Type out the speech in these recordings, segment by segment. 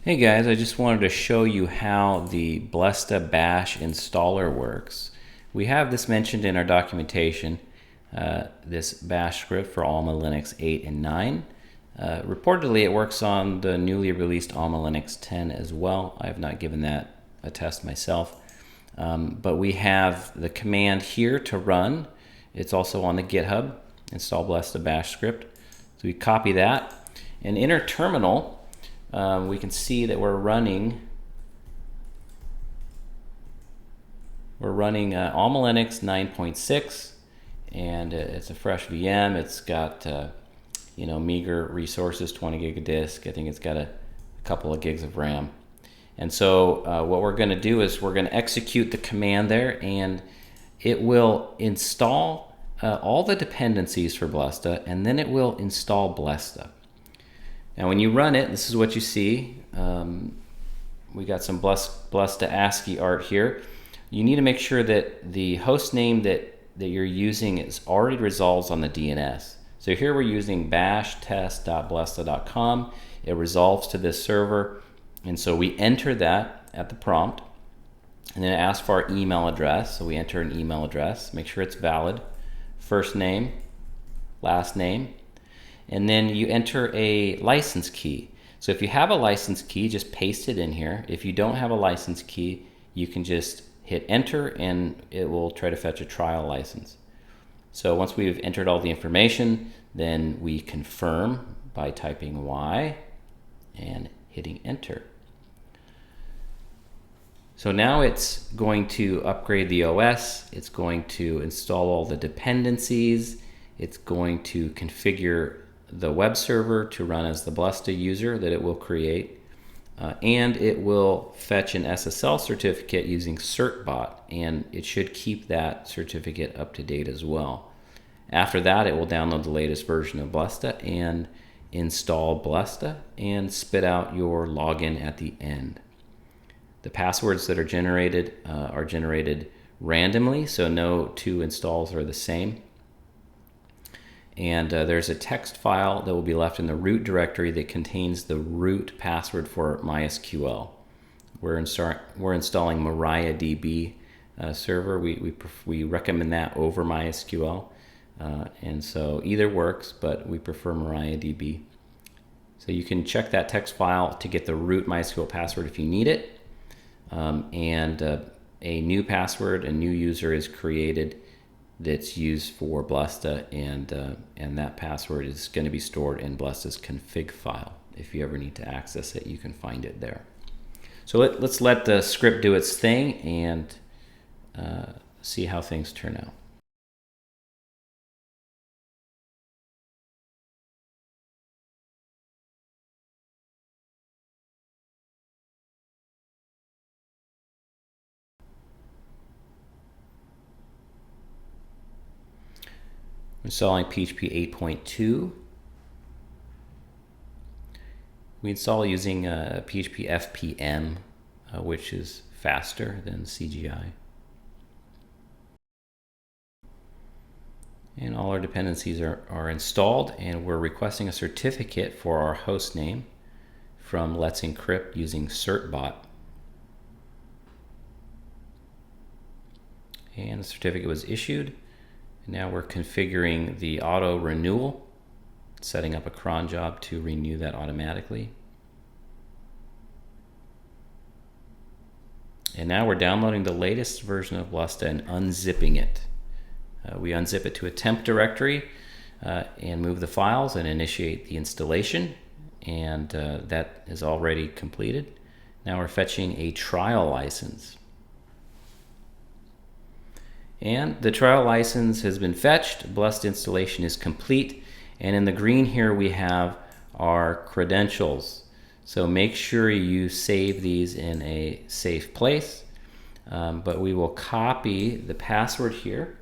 Hey guys, I just wanted to show you how the Blesta bash installer works. We have this mentioned in our documentation, this bash script for AlmaLinux 8 and 9. Reportedly it works on the newly released AlmaLinux 10 as well. I have not given that a test myself. But we have the command here to run. It's also on the GitHub, install Blesta bash script. So we copy that, and in our terminal, we can see that we're running AlmaLinux 9.6, and it's a fresh VM. It's got meager resources, 20 gig of disk. I think it's got a couple of gigs of RAM. And so what we're going to do is we're going to execute the command there, and it will install all the dependencies for Blesta, and then it will install Blesta. Now when you run it, this is what you see. We got some Blesta ASCII art here. You need to make sure that the host name that you're using is already resolves on the DNS. So here we're using bashtest.blesta.com. It resolves to this server, and so we enter that at the prompt, and then it asks for our email address. So we enter an email address, make sure it's valid, first name, last name, and then you enter a license key. So if you have a license key, just paste it in here. If you don't have a license key, you can just hit enter and it will try to fetch a trial license. So once we've entered all the information, then we confirm by typing Y and hitting enter. So now it's going to upgrade the OS, it's going to install all the dependencies, it's going to configure the web server to run as the Blesta user that it will create, and it will fetch an SSL certificate using certbot, and it should keep that certificate up to date as well. After that, it will download the latest version of Blesta and install Blesta and spit out your login at the end. The passwords that are generated randomly, so no two installs are the same. And there's a text file that will be left in the root directory that contains the root password for MySQL. We're installing MariaDB server. We recommend that over MySQL. And so either works, but we prefer MariaDB. So you can check that text file to get the root MySQL password if you need it. A new password, a new user is created that's used for Blesta, and that password is going to be stored in Blesta's config file. If you ever need to access it, you can find it there. So let's let the script do its thing and see how things turn out. Installing PHP 8.2. We install using PHP FPM, which is faster than CGI. And all our dependencies are installed, and we're requesting a certificate for our host name from Let's Encrypt using certbot. And the certificate was issued. Now we're configuring the auto renewal, setting up a cron job to renew that automatically. And now we're downloading the latest version of Blesta and unzipping it. We unzip it to a temp directory and move the files and initiate the installation. And that is already completed. Now we're fetching a trial license. And the trial license has been fetched. Blesta installation is complete. And in the green here we have our credentials. So make sure you save these in a safe place. But we will copy the password here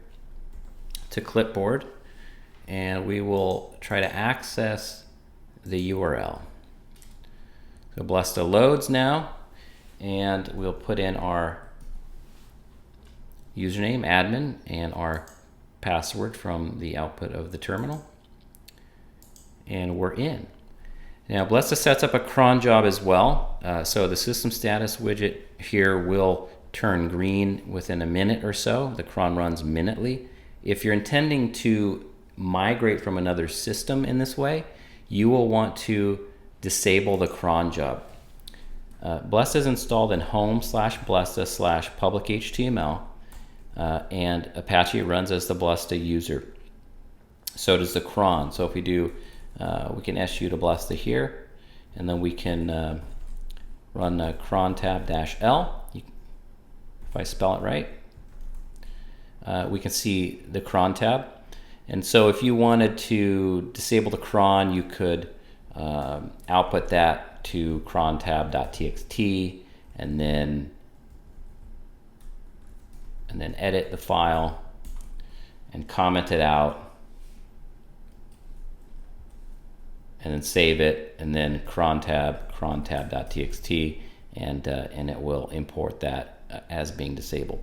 to clipboard, and we will try to access the URL. So Blesta loads now, and we'll put in our username, admin, and our password from the output of the terminal. And we're in. Now Blesta sets up a cron job as well. So the system status widget here will turn green within a minute or so. The cron runs minutely. If you're intending to migrate from another system in this way, you will want to disable the cron job. Blesta is installed in home/blesta/public HTML, and Apache runs as the Blesta user. So does the cron. So if we do, we can su to Blesta here, and then we can run cron tab -l. If I spell it right, we can see the cron tab. And so if you wanted to disable the cron, you could output that to crontab.txt and then edit the file and comment it out and then save it, and then crontab.txt, and it will import that as being disabled.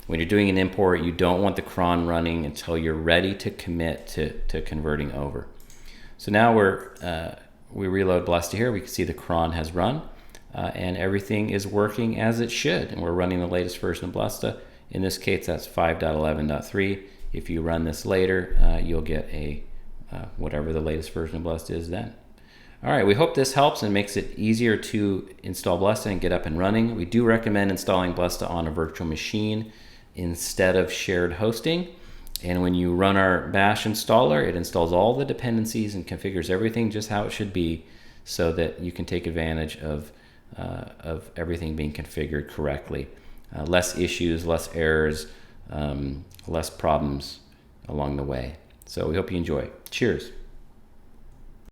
When you're doing an import, you don't want the cron running until you're ready to commit to converting over. So now we reload Blesta here. We can see the cron has run, and everything is working as it should. And we're running the latest version of Blesta. In this case, that's 5.11.3. If you run this later, you'll get a whatever the latest version of Blesta is then. All right, we hope this helps and makes it easier to install Blesta and get up and running. We do recommend installing Blesta on a virtual machine instead of shared hosting. And when you run our bash installer, it installs all the dependencies and configures everything just how it should be, so that you can take advantage of everything being configured correctly. Less issues, less errors, less problems along the way. So we hope you enjoy. Cheers.